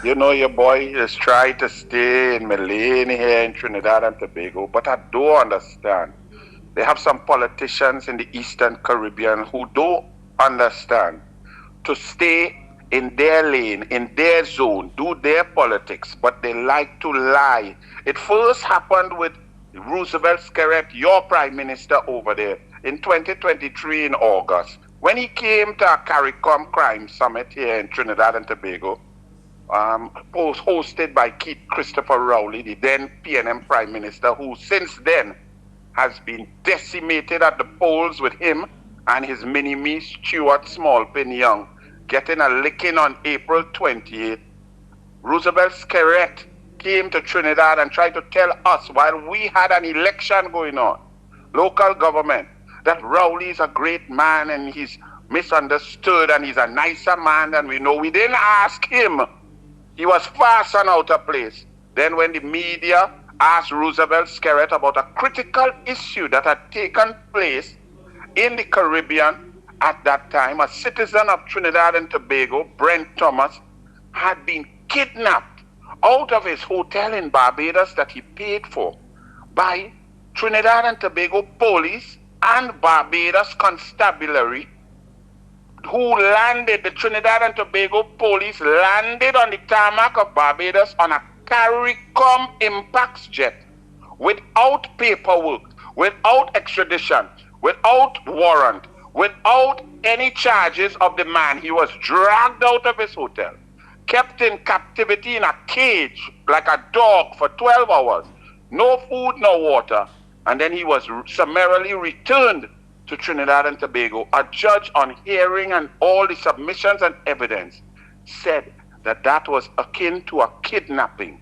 You know, your boy is trying to stay in Malay here in Trinidad and Tobago, but I don't understand. They have some politicians in the Eastern Caribbean who don't understand to stay in their lane, in their zone, do their politics, but they like to lie. It first happened with Roosevelt Skerrit, your prime minister over there, in 2023 in August. When he came to a CARICOM crime summit here in Trinidad and Tobago, hosted by Keith Christopher Rowley, the then PNM Prime Minister, who since then has been decimated at the polls with him and his mini-me Stuart Smallpin Young getting a licking on April 28th. Roosevelt Skerrit came to Trinidad and tried to tell us while we had an election going on, local government, that Rowley is a great man and he's misunderstood and he's a nicer man than we know. We didn't ask him. He was fast and out of place. Then when the media asked Roosevelt Skerrit about a critical issue that had taken place in the Caribbean at that time, a citizen of Trinidad and Tobago, Brent Thomas, had been kidnapped out of his hotel in Barbados that he paid for by Trinidad and Tobago police and Barbados constabulary, who landed, the Trinidad and Tobago police landed on the tarmac of Barbados on a CARICOM Impax jet without paperwork, without extradition, without warrant, without any charges of the man. He was dragged out of his hotel, kept in captivity in a cage like a dog for 12 hours, no food, no water, and then he was summarily returned to Trinidad and Tobago. A judge on hearing and all the submissions and evidence said that that was akin to a kidnapping.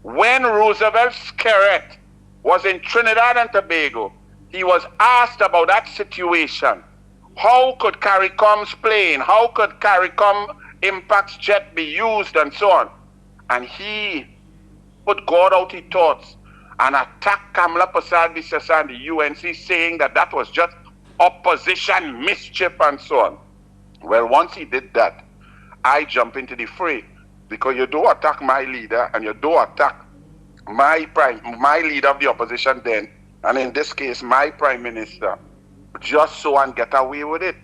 When Roosevelt Skerrit was in Trinidad and Tobago, he was asked about that situation. How could CARICOM's plane, how could CARICOM Impax jet be used and so on? And he put God out his thoughts and attacked Kamla, Persad-Bissessar and the UNC, saying that that was just opposition mischief and so on. Well, once he did that, I jump into the fray, because you don't attack my leader and you don't attack my leader of the opposition then, and in this case my prime minister, just so and get away with it.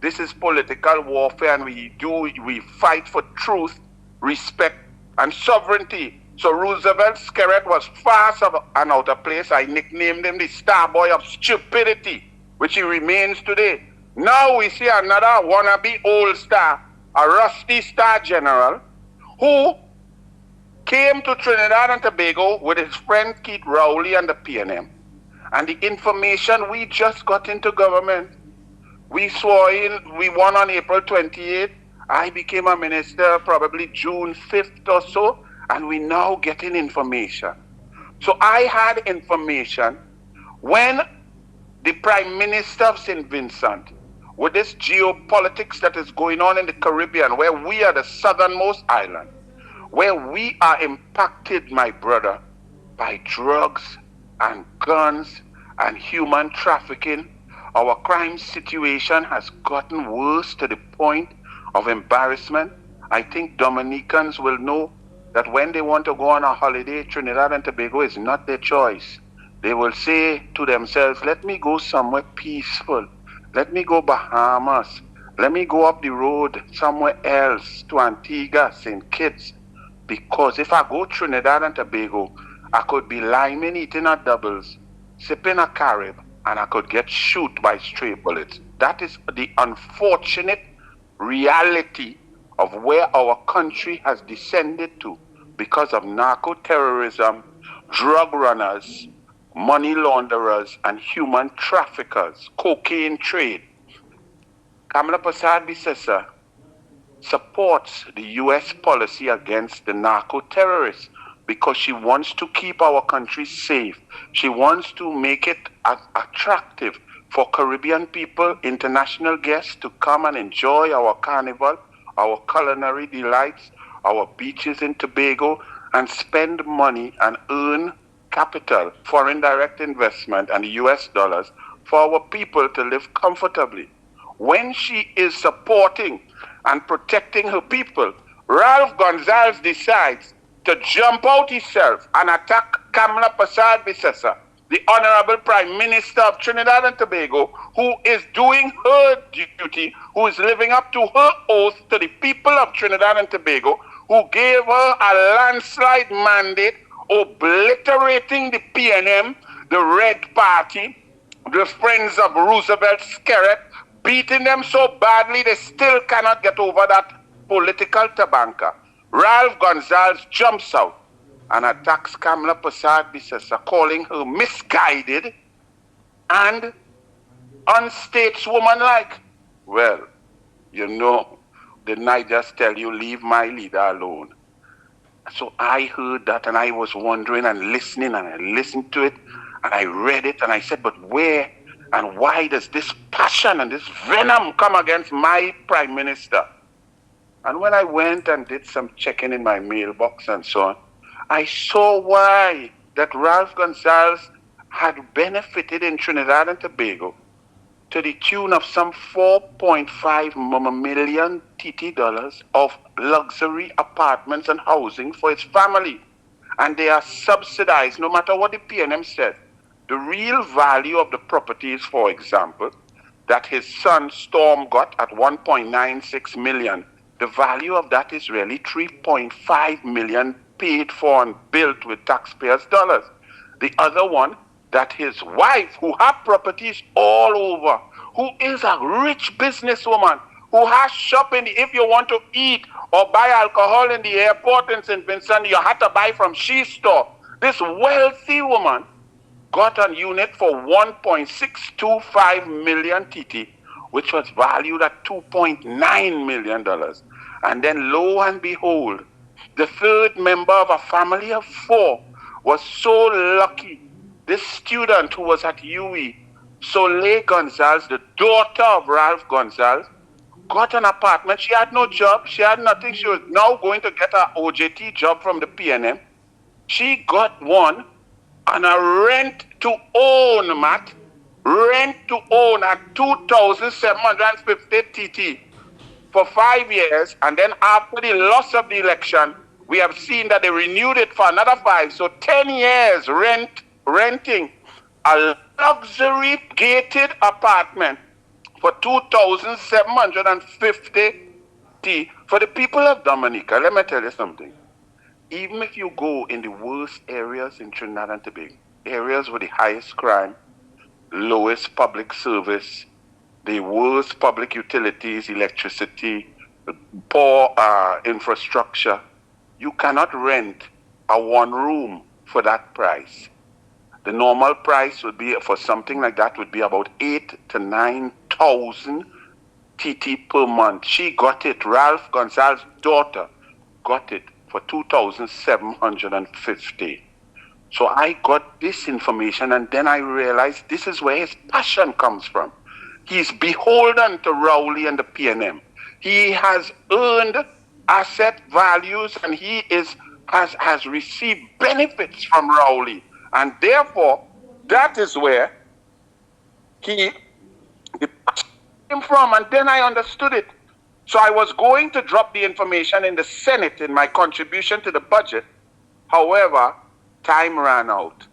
This is political warfare, and we fight for truth, respect and sovereignty. So Roosevelt Skerrit was fast and out of place. I nicknamed him the star boy of stupidity, which he remains today. Now we see another wannabe old star, a rusty star general, who came to Trinidad and Tobago with his friend Keith Rowley and the PNM. And the information we just got into government, we won on April 28th. I became a minister probably June 5th or so, and we now getting information. So I had information when the Prime Minister of St Vincent, with this geopolitics that is going on in the Caribbean, where we are the southernmost island, where we are impacted, my brother, by drugs and guns and human trafficking. Our crime situation has gotten worse to the point of embarrassment. I think Dominicans will know that when they want to go on a holiday, Trinidad and Tobago is not their choice. They will say to themselves, let me go somewhere peaceful. Let me go Bahamas. Let me go up the road somewhere else to Antigua, St. Kitts. Because if I go Trinidad and Tobago, I could be liming, eating a doubles, sipping a Carib, and I could get shot by stray bullets. That is the unfortunate reality of where our country has descended to because of narco-terrorism, drug runners, money launderers, and human traffickers, cocaine trade. Kamla Persad-Bissessar supports the U.S. policy against the narco-terrorists because she wants to keep our country safe. She wants to make it attractive for Caribbean people, international guests to come and enjoy our carnival, our culinary delights, our beaches in Tobago, and spend money and earn capital, foreign direct investment, and US dollars for our people to live comfortably. When she is supporting and protecting her people, Ralph Gonsalves decides to jump out himself and attack Kamla Persad-Bissessar, the Honorable Prime Minister of Trinidad and Tobago, who is doing her duty, who is living up to her oath to the people of Trinidad and Tobago, who gave her a landslide mandate, obliterating the PNM, the Red Party, the Friends of Roosevelt Skerrit, beating them so badly they still cannot get over that political tabanka. Ralph Gonsalves jumps out and attacks Kamla Persad-Bissessar, calling her misguided and unstateswomanlike. Well, you know, didn't I just tell you, leave my leader alone? So I heard that and I was wondering and listening, and I listened to it and I read it and I said, but where and why does this passion and this venom come against my Prime Minister? And when I went and did some checking in my mailbox and so on, I saw why that Ralph Gonsalves had benefited in Trinidad and Tobago to the tune of some 4.5 million TT dollars of luxury apartments and housing for his family. And they are subsidized no matter what the PNM says. The real value of the properties, for example, that his son Storm got at 1.96 million, the value of that is really 3.5 million paid for and built with taxpayers' dollars. The other one, that his wife, who has properties all over, who is a rich businesswoman, who has shopping, if you want to eat or buy alcohol in the airport in St Vincent, you had to buy from she store. This wealthy woman got a unit for 1.625 million TT, which was valued at $2.9 million. And then lo and behold, the third member of a family of 4 was so lucky. This student who was at UE, Soleil Gonsalves, the daughter of Ralph Gonsalves, got an apartment. She had no job. She had nothing. She was now going to get an OJT job from the PNM. She got one on a rent to own, Matt. Rent to own at 2,750 TT for 5 years. And then after the loss of the election, we have seen that they renewed it for another 5. So 10 years renting a luxury gated apartment for 2,750 T. For the people of Dominica, let me tell you something. Even if you go in the worst areas in Trinidad and Tobago, areas with the highest crime, lowest public service, the worst public utilities, electricity, poor infrastructure, you cannot rent a 1 room for that price. The normal price would be, for something like that, would be about 8,000 to 9,000 TT per month. She got it, Ralph Gonsalves' daughter got it for 2,750. So I got this information, and then I realized this is where his passion comes from. He's beholden to Rowley and the PNM. He has earned asset values, and he has received benefits from Rowley. And therefore, that is where the passion came from. And then I understood it. So I was going to drop the information in the Senate in my contribution to the budget. However, time ran out.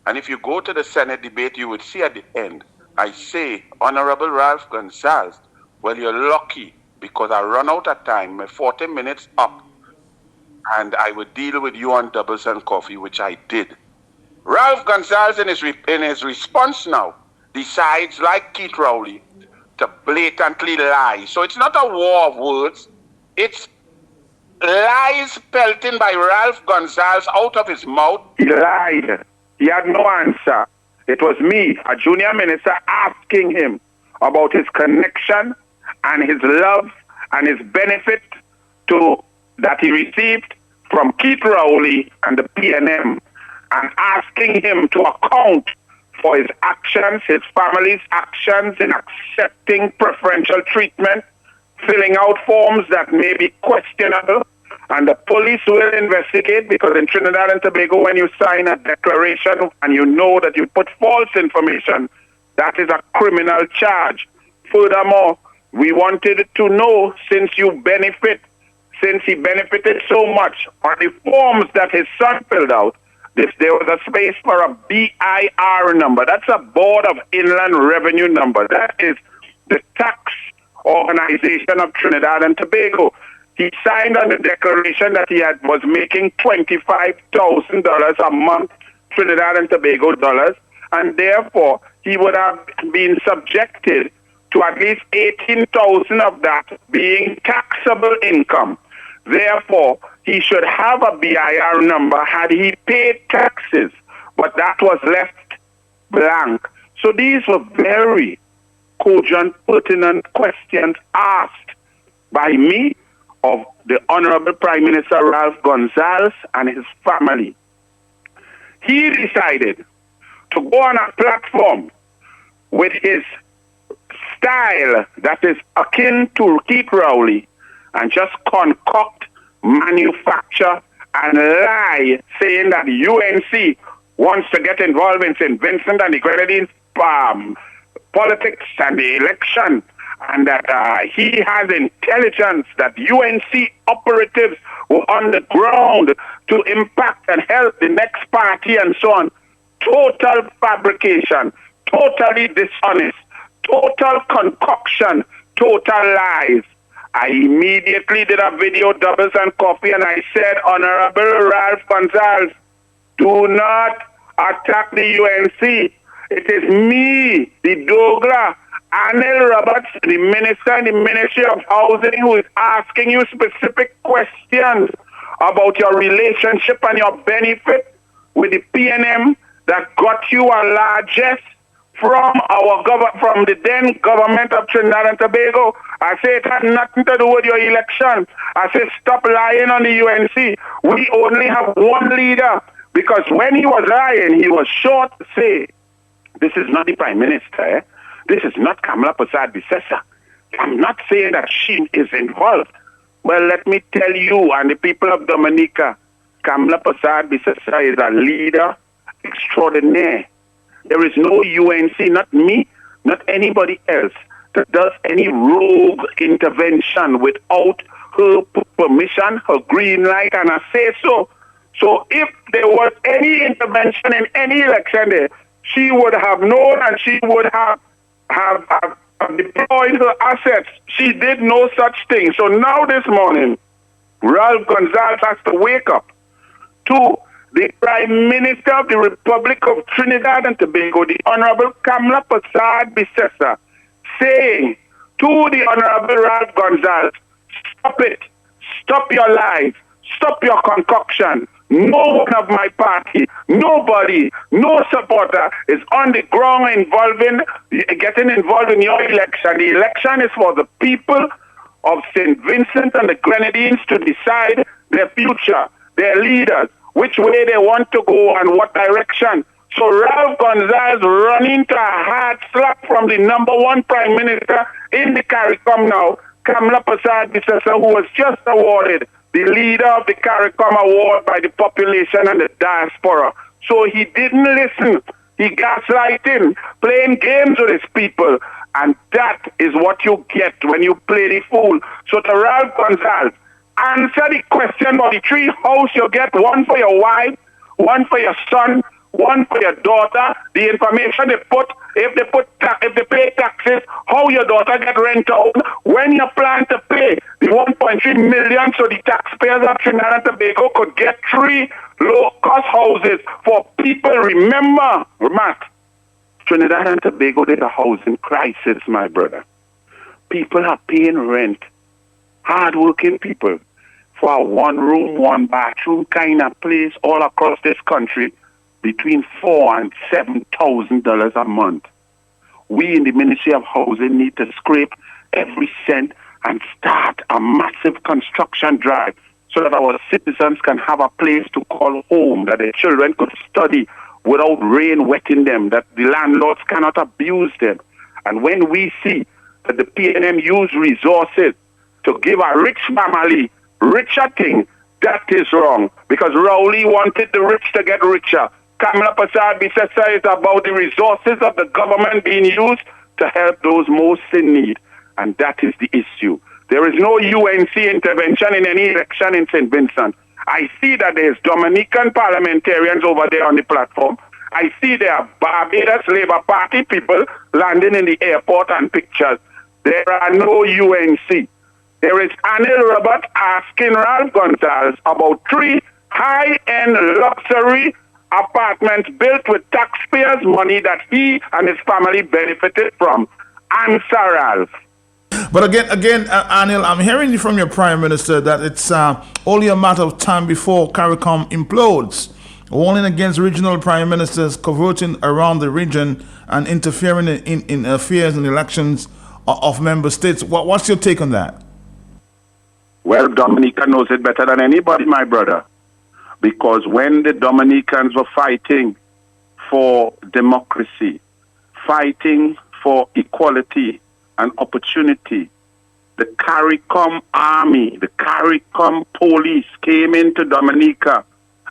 And if you go to the Senate debate, you would see at the end, I say, Honorable Ralph Gonsalves, well, you're lucky because I run out of time. My 40 minutes up. And I would deal with you on doubles and coffee, which I did. Ralph Gonsalves, in his response now, decides, like Keith Rowley, to blatantly lie. So it's not a war of words. It's lies pelting by Ralph Gonsalves out of his mouth. He lied. He had no answer. It was me, a junior minister, asking him about his connection and his love and his benefit that he received from Keith Rowley and the PNM, and asking him to account for his actions, his family's actions in accepting preferential treatment, filling out forms that may be questionable, and the police will investigate, because in Trinidad and Tobago, when you sign a declaration and you know that you put false information, that is a criminal charge. Furthermore, we wanted to know, since you benefit since he benefited so much, on the forms that his son filled out, there was a space for a BIR number. That's a Board of Inland Revenue number. That is the tax organization of Trinidad and Tobago. He signed on the declaration that he was making $25,000 a month, Trinidad and Tobago dollars, and therefore he would have been subjected to at least 18,000 of that being taxable income. Therefore, he should have a BIR number had he paid taxes, but that was left blank. So these were very cogent, pertinent questions asked by me of the Honorable Prime Minister Ralph Gonsalves and his family. He decided to go on a platform with his style that is akin to Keith Rowley and just concoct, manufacture, and lie, saying that UNC wants to get involved in St Vincent and the Grenadines politics and the election, and that he has intelligence that UNC operatives were on the ground to impact and help the next party and so on. Total fabrication, totally dishonest, total concoction, total lies. I immediately did a video, Doubles and Coffee, and I said, Honorable Ralph Gonsalves, do not attack the UNC. It is me, the Douglas, Anil Roberts, the Minister in the Ministry of Housing, who is asking you specific questions about your relationship and your benefit with the PNM that got you a largesse from the then government of Trinidad and Tobago. I say it had nothing to do with your election. I say stop lying on the UNC. We only have one leader, because when he was lying, he was sure to say, this is not the Prime Minister. This is not Kamla Persad-Bissessar. I'm not saying that she is involved. Well, let me tell you and the people of Dominica, Kamla Persad-Bissessar is a leader extraordinaire. There is no UNC, not me, not anybody else, that does any rogue intervention without her permission, her green light, and I say so. So if there was any intervention in any election there, she would have known and she would have deployed her assets. She did no such thing. So now this morning, Ralph Gonsalves has to wake up to the Prime Minister of the Republic of Trinidad and Tobago, the Honorable Kamla Persad-Bissessar, saying to the Honorable Ralph Gonsalves, stop it, stop your lies, stop your concoction. No one of my party, nobody, no supporter is on the ground getting involved in your election. The election is for the people of St Vincent and the Grenadines to decide their future, their leaders, which way they want to go and what direction. So Ralph Gonsalves running to a hard slap from the #1 Prime Minister in the CARICOM now, Kamla Persad-Bissessar, who was just awarded the leader of the CARICOM award by the population and the diaspora. So he didn't listen. He gaslighting, playing games with his people. And that is what you get when you play the fool. So to Ralph Gonsalves, answer the question about the 3 houses you get, one for your wife, one for your son, one for your daughter. The information they put, if they pay taxes, how your daughter get rent out, when you plan to pay the 1.3 million so the taxpayers of Trinidad and Tobago could get 3 low-cost houses for people. Remember, Matt, Trinidad and Tobago did a housing crisis, my brother. People are paying rent, hard-working people, for a 1-room, 1-bathroom kind of place all across this country, between $4,000 and $7,000 a month. We in the Ministry of Housing need to scrape every cent and start a massive construction drive so that our citizens can have a place to call home, that their children could study without rain wetting them, that the landlords cannot abuse them. And when we see that the PNM use resources to give a rich family richer thing, that is wrong, because Rowley wanted the rich to get richer. Kamla Persad-Bissessar is about the resources of the government being used to help those most in need, and that is the issue. There is no UNC intervention in any election in St. Vincent. I see that there's Dominican parliamentarians over there on the platform. I see there are Barbados Labour Party people landing in the airport and pictures. There are no UNC. There is Anil Robert asking Ralph Gonsalves about 3 high-end luxury apartments built with taxpayers' money that he and his family benefited from. Answer, Ralph. But again, Anil, I'm hearing from your Prime Minister that it's only a matter of time before CARICOM implodes, warning against regional Prime Ministers cavorting around the region and interfering in affairs and elections of member states. What's your take on that? Well, Dominica knows it better than anybody, my brother. Because when the Dominicans were fighting for democracy, fighting for equality and opportunity, the CARICOM army, the CARICOM police came into Dominica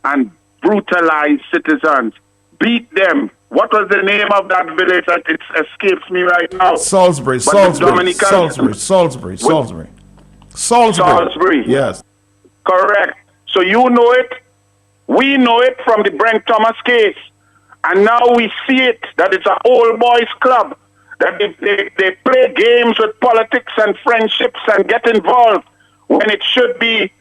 and brutalized citizens, beat them. What was the name of that village? It escapes me right now. Salisbury. Yes. Correct. So you know it. We know it from the Brent Thomas case. And now we see it, that it's an old boys club, that they play games with politics and friendships and get involved when it should be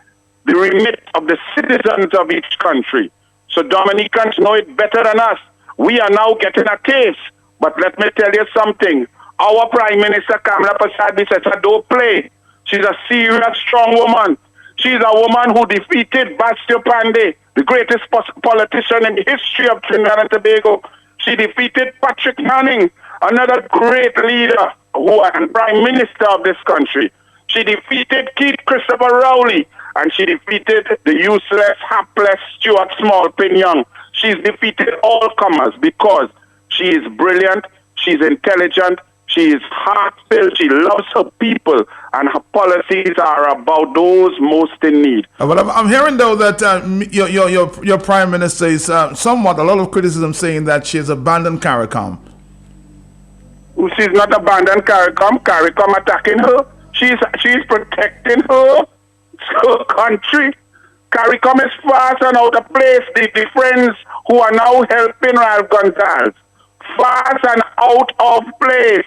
the remit of the citizens of each country. So Dominicans know it better than us. We are now getting a taste. But let me tell you something. Our Prime Minister, Kamla Persad-Bissessar, don't play. She's a serious, strong woman. She's a woman who defeated Bastio Pandey, the greatest politician in the history of Trinidad and Tobago. She defeated Patrick Manning, another great leader and Prime Minister of this country. She defeated Keith Christopher Rowley, and she defeated the useless, hapless Stuart Smallpin Young. She's defeated all comers because she is brilliant, she's intelligent, she is heart-filled, she loves her people, and her policies are about those most in need. But I'm hearing, though, that your Prime Minister is somewhat, a lot of criticism saying that she has abandoned CARICOM. She's not abandoned CARICOM. CARICOM attacking her. She's protecting her country. CARICOM is fast and out of place. The friends who are now helping Ralph Gonsalves, fast and out of place.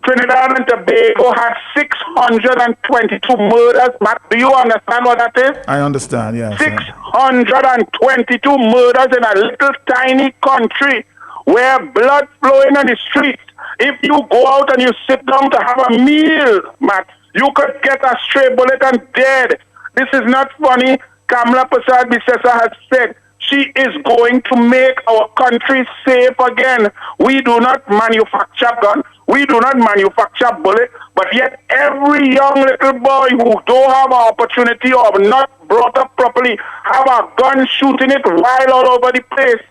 Trinidad and Tobago has 622 murders. Matt, do you understand what that is? I understand, yes. 622 murders in a little tiny country where blood flowing on the streets. If you go out and you sit down to have a meal, Matt, you could get a stray bullet and dead. This is not funny. Kamla Persad-Bissessar has said she is going to make our country safe again. We do not manufacture guns. We do not manufacture bullets. But yet every young little boy who don't have an opportunity or not brought up properly have a gun shooting it wild all over the place.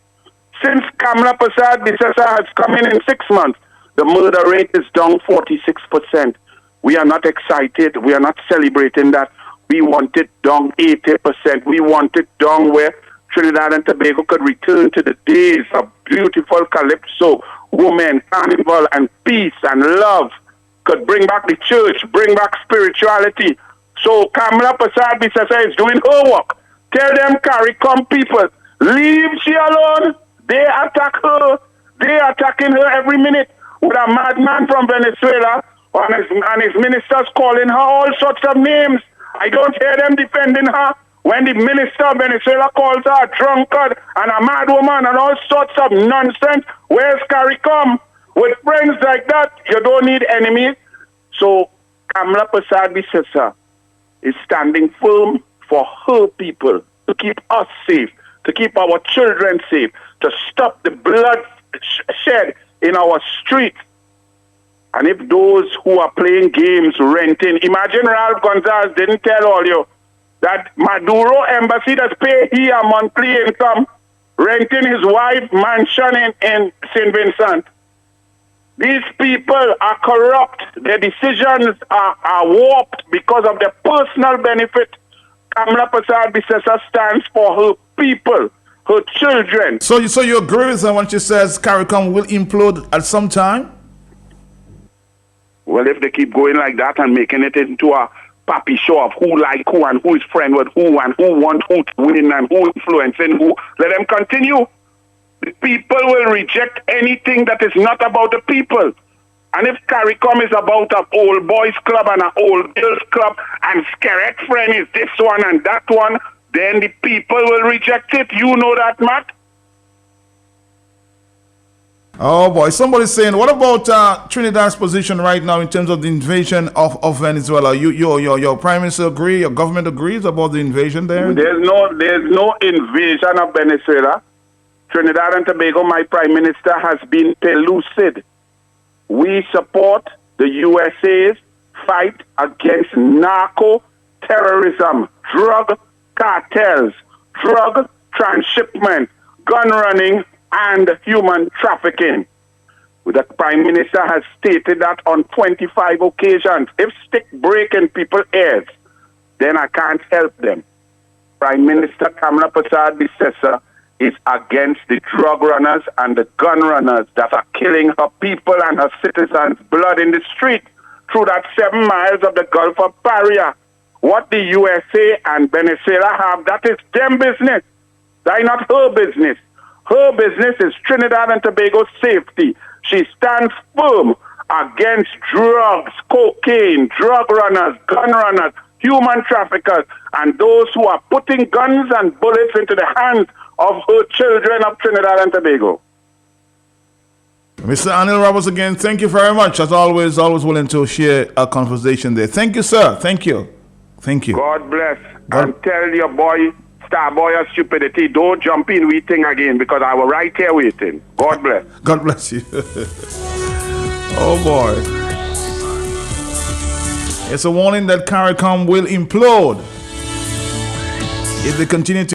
Since Kamla Persad-Bissessar has come in 6 months, the murder rate is down 46%. We are not excited. We are not celebrating that. We want it down 80%. We want it down where Trinidad and Tobago could return to the days of beautiful calypso, women, carnival, and peace and love. Could bring back the church, bring back spirituality. So Kamla Persad-Bissessar is doing her work. Tell them CARICOM people, leave she alone. They attack her. They attacking her every minute with a madman from Venezuela and his ministers calling her all sorts of names. I don't hear them defending her. When the minister of Venezuela calls her a drunkard and a mad woman and all sorts of nonsense, where's CARICOM? With friends like that, you don't need enemies. So Kamla Persad-Bissessar is standing firm for her people, to keep us safe, to keep our children safe, to stop the blood shed in our streets. And if those who are playing games, renting, imagine Ralph Gonsalves didn't tell all you that Maduro embassy does pay he a monthly income, renting his wife mansion in St. Vincent. These people are corrupt. Their decisions are warped because of their personal benefit. Kamla Persad-Bissessar stands for her people, her children. So you agree with her when she says CARICOM will implode at some time? Well, if they keep going like that and making it into a pappy show of who like who and who is friend with who and who want who to win and who influencing who, let them continue. The people will reject anything that is not about the people. And if CARICOM is about an old boys club and an old girls club and Skerek friend is this one and that one, then the people will reject it. You know that, Matt? Oh boy, somebody's saying, what about Trinidad's position right now in terms of the invasion of Venezuela? Your Prime Minister agree, your government agrees about the invasion there? There's no invasion of Venezuela. Trinidad and Tobago, my Prime Minister has been pellucid. We support the USA's fight against narco-terrorism, drug cartels, drug transshipment, gun running, and human trafficking. The Prime Minister has stated that on 25 occasions. If stick break in people's ears, then I can't help them. Prime Minister Kamla Persad-Bissessar is against the drug runners and the gun runners that are killing her people and her citizens' blood in the street through that 7 miles of the Gulf of Paria. What the USA and Venezuela have, that is them business. That is not her business. Her business is Trinidad and Tobago's safety. She stands firm against drugs, cocaine, drug runners, gun runners, human traffickers, and those who are putting guns and bullets into the hands of her children of Trinidad and Tobago. Mr. Anil Roberts, again, thank you very much. As always willing to share a conversation there. Thank you, sir. Thank you. Thank you. God bless. And tell your boy, Starboy of stupidity, don't jump in waiting again because I was right here waiting. God bless. God bless you. Oh, boy. It's a warning that CARICOM will implode if they continue to